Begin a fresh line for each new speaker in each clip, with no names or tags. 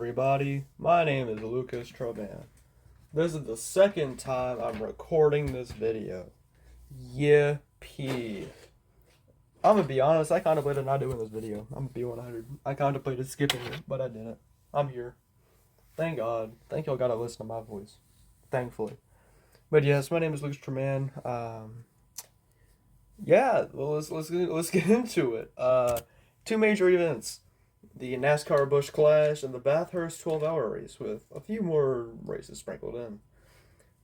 everybody? My name is Lucas Troban. This is the second time I'm recording this video. Yippee. I'm gonna be honest, I contemplated not doing this video. I'm gonna be 100. I contemplated skipping it, but I didn't. I'm here. Thank God. Thank y'all gotta listen to my voice. Thankfully. But yes, my name is Lucas Troban. Yeah, well, let's get into it. Two major events: the NASCAR Busch Clash and the Bathurst 12-hour race, with a few more races sprinkled in.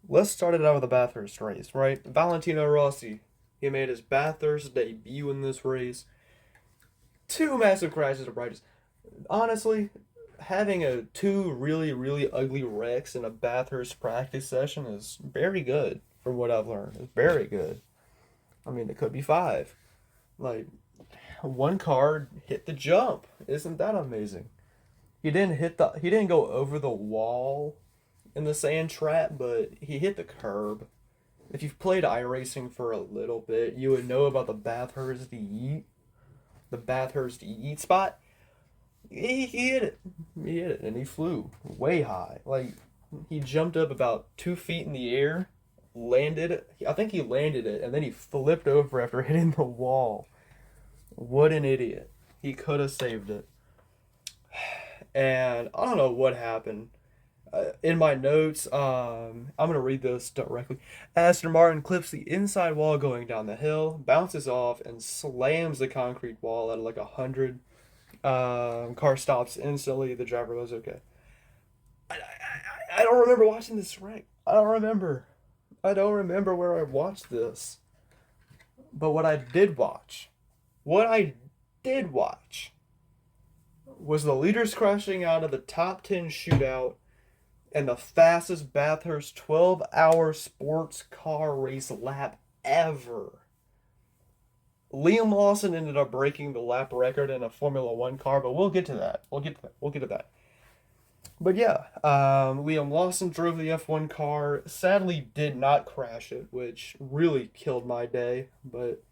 Let's start it out with the Bathurst race, right? Valentino Rossi, he made his Bathurst debut in this race. Two massive crashes of brightest. Honestly, having two really ugly wrecks in a Bathurst practice session is very good, from what I've learned. It's very good. I mean, it could be five. Like, one car hit the jump. Isn't that amazing? He didn't go over the wall in the sand trap, but he hit the curb. If you've played iRacing for a little bit, you would know about the Bathurst Yeet spot. He hit it. He hit it, and he flew way high. Like, he jumped up about 2 feet in the air, landed. I think he landed it, and then he flipped over after hitting the wall. What an idiot. He could have saved it. And I don't know what happened. In my notes, I'm going to read this directly. Aston Martin clips the inside wall going down the hill, bounces off, and slams the concrete wall at like 100. Car stops instantly. The driver was okay. I don't remember watching this wreck. I don't remember where I watched this. But what I did watch was the leaders crashing out of the top 10 shootout and the fastest Bathurst 12-hour sports car race lap ever. Liam Lawson ended up breaking the lap record in a Formula One car, but we'll get to that. We'll get to that. But yeah, Liam Lawson drove the F1 car. Sadly, did not crash it, which really killed my day. But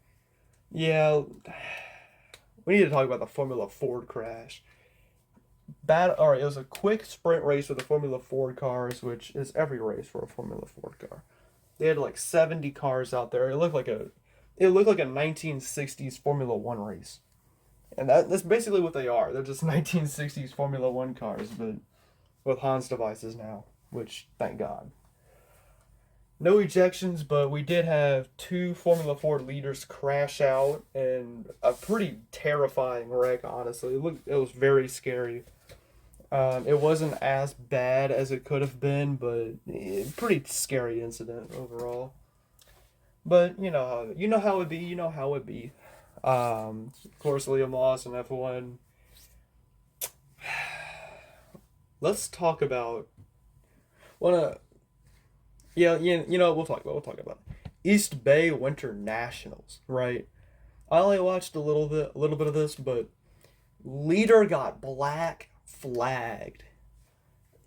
yeah, we need to talk about the Formula Ford crash. Alright, it was a quick sprint race with the Formula Ford cars, which is every race for a Formula Ford car. They had like 70 cars out there. It looked like a 1960s Formula One race. And that's basically what they are. They're just 1960s Formula One cars, but with Hans devices now, which, thank God. No ejections, but we did have two Formula Ford leaders crash out, and a pretty terrifying wreck, honestly. It was very scary. It wasn't as bad as it could have been, but pretty scary incident overall. But you know how it be. Of course, Liam Lawson, F1. Let's talk about we'll talk about East Bay Winter Nationals, right? I only watched a little bit of this, but leader got black flagged.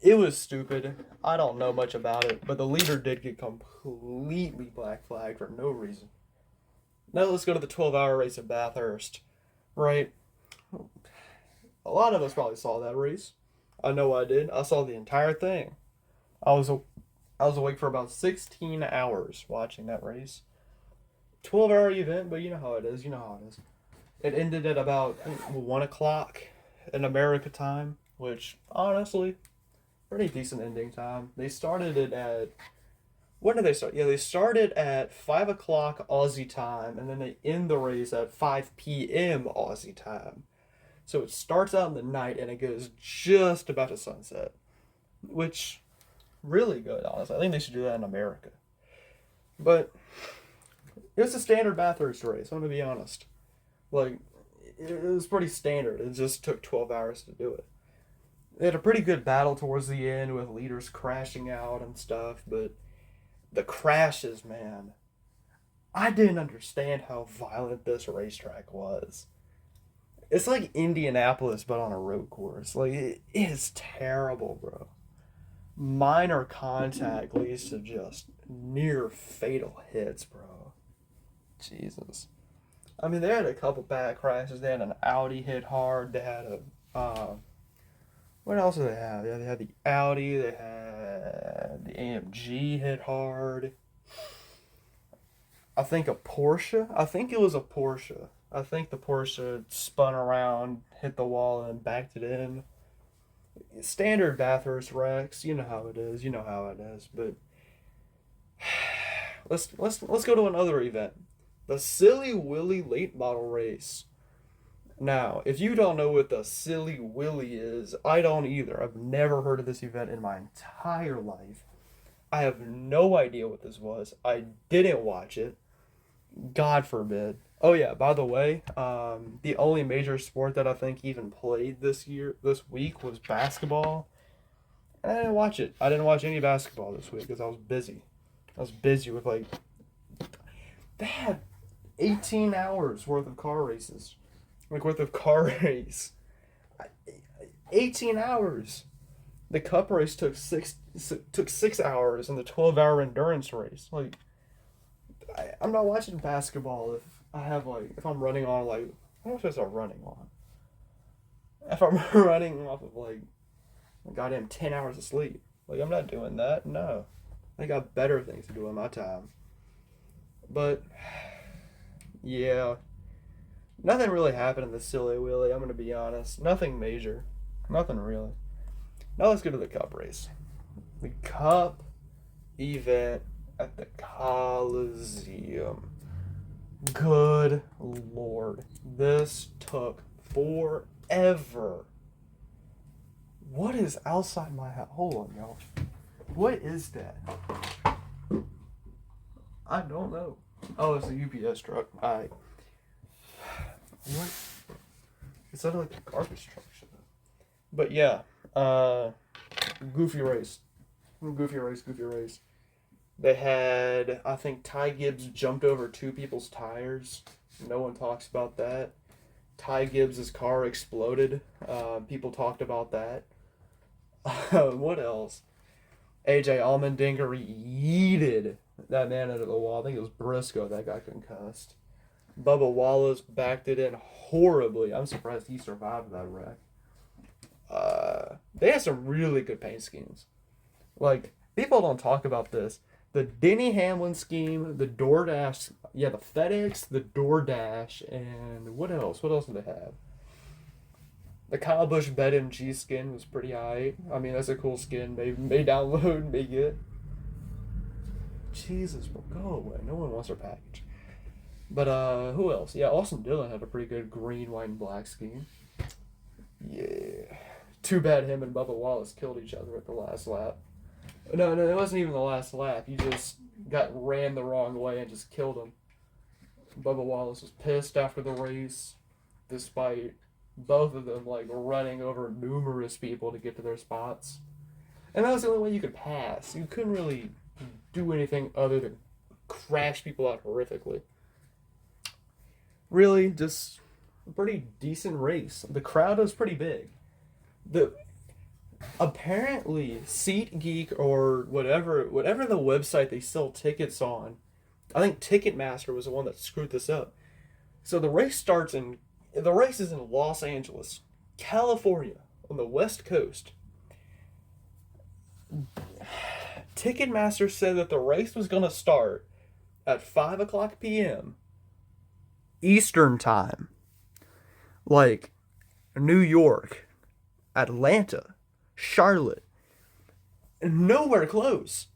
It was stupid. I don't know much about it, but the leader did get completely black flagged for no reason. Now let's go to the 12-hour race at Bathurst, right? A lot of us probably saw that race. I know I did. I saw the entire thing. I was awake for about 16 hours watching that race. 12-hour event, but you know how it is. It ended at about 1 o'clock in America time, which, honestly, pretty decent ending time. They started it at... When did they start? Yeah, they started at 5 o'clock Aussie time, and then they end the race at 5 p.m. Aussie time. So it starts out in the night, and it goes just about to sunset. Which, really good, honestly. I think they should do that in America. But it was a standard Bathurst race, I'm going to be honest. Like, it was pretty standard. It just took 12 hours to do it. They had a pretty good battle towards the end with leaders crashing out and stuff, but the crashes, man. I didn't understand how violent this racetrack was. It's like Indianapolis, but on a road course. Like, it is terrible, bro. Minor contact leads to just near fatal hits, bro. Jesus. I mean, they had a couple bad crashes. They had an Audi hit hard. They had a What else do they have? Yeah, they had the Audi. They had the AMG hit hard. I think a Porsche. I think it was a Porsche. I think the Porsche spun around, hit the wall, and backed it in. Standard Bathurst wrecks. You know how it is. You know how it is. But let's go to another event. The Silly Willy late model race. Now, if you don't know what the Silly Willy is, I don't either. I've never heard of this event in my entire life. I have no idea what this was. I didn't watch it. God forbid. Oh yeah, by the way, the only major sport that I think even played this week was basketball. And I didn't watch it. I didn't watch any basketball this week because I was busy. I was busy with they had 18 hours worth of car races. Worth of car race. 18 hours. The cup race took 6 hours, and the 12-hour endurance race. I'm not watching basketball if I have if I'm running on what am I supposed to start running on? If I'm running off of a goddamn 10 hours of sleep. I'm not doing that. No. I got better things to do in my time. But yeah. Nothing really happened in the Silly Willy, I'm going to be honest. Nothing major. Nothing really. Now let's go to the cup race. The cup event at the Coliseum. Good Lord. This took forever. What is outside my house? Hold on, y'all. What is that? I don't know. Oh, it's a UPS truck. Alright. What? It sounded like a garbage truck. But yeah, Goofy race. They had, I think Ty Gibbs jumped over two people's tires. No one talks about that. Ty Gibbs' car exploded. People talked about that. What else? AJ Allmendinger yeeted that man into the wall. I think it was Briscoe that got concussed. Bubba Wallace backed it in horribly. I'm surprised he survived that wreck. They had some really good paint schemes. People don't talk about this. The Denny Hamlin scheme, the DoorDash, the FedEx, the DoorDash, and what else? What else did they have? The Kyle Busch BetMG skin was pretty high. I mean, that's a cool skin. May download, may get. Jesus, bro, go away. No one wants our package. But who else? Yeah, Austin Dillon had a pretty good green, white, and black scheme. Yeah. Too bad him and Bubba Wallace killed each other at the last lap. No, it wasn't even the last lap. He just got ran the wrong way and just killed him. Bubba Wallace was pissed after the race, despite both of them running over numerous people to get to their spots. And that was the only way you could pass. You couldn't really do anything other than crash people out horrifically. Really, just a pretty decent race. The crowd was pretty big. Apparently SeatGeek or whatever the website they sell tickets on, I think Ticketmaster was the one that screwed this up. So the race is in Los Angeles, California, on the West Coast. Ticketmaster said that the race was going to start at 5 o'clock p.m. Eastern time. New York, Atlanta, Charlotte. Nowhere close.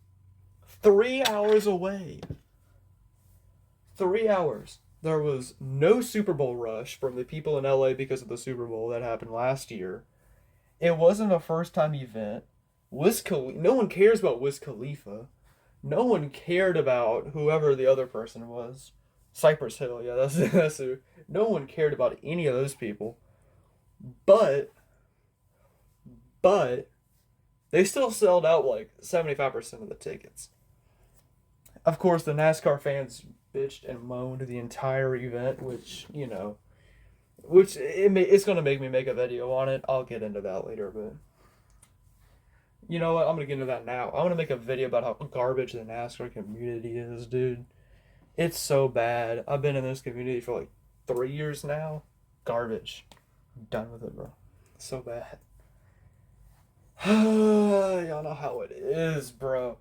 3 hours away. 3 hours. There was no Super Bowl rush from the people in LA because of the Super Bowl that happened last year. It wasn't a first-time event. No one cares about Wiz Khalifa. No one cared about whoever the other person was. Cypress Hill, yeah, that's who. No one cared about any of those people. But they still sold out 75% of the tickets. Of course, the NASCAR fans bitched and moaned the entire event, which it's going to make me make a video on it. I'll get into that later, but you know what? I'm going to get into that now. I'm going to make a video about how garbage the NASCAR community is, dude. It's so bad. I've been in this community for 3 years now. Garbage. I'm done with it, bro. So bad. Y'all know how it is, bro.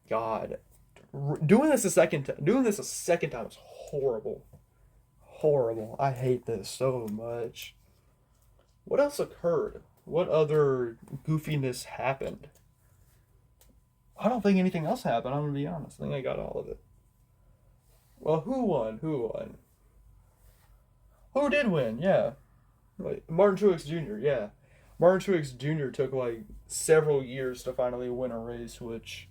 God, doing this a second time is horrible. Horrible. I hate this so much. What else occurred? What other goofiness happened? I don't think anything else happened. I'm gonna be honest. I think I got all of it. Well, who won? Who won? Who did win? Yeah, like Martin Truex Jr. Yeah, Martin Truex Jr. took like several years to finally win a race, which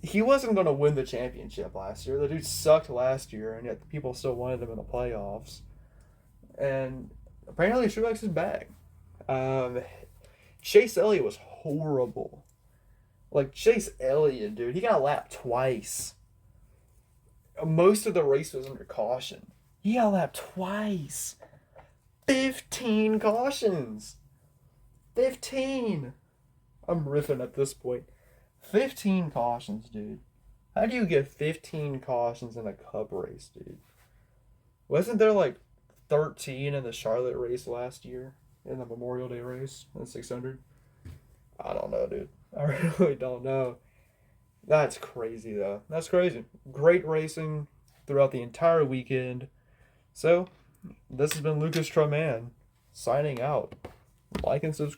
he wasn't gonna win the championship last year. The dude sucked last year, and yet people still wanted him in the playoffs. And apparently, Truex is back. Um, Chase Elliott was horrible. Like Chase Elliott, dude, he got lapped twice. Most of the race was under caution. He got lapped twice. 15 cautions. 15. I'm riffing at this point. 15 cautions, dude. How do you get 15 cautions in a cup race, dude? Wasn't there like 13 in the Charlotte race last year? In the Memorial Day race? In the 600? I don't know, dude. I really don't know. That's crazy, though. That's crazy. Great racing throughout the entire weekend. So, this has been Lucas Truman signing out. Like and subscribe.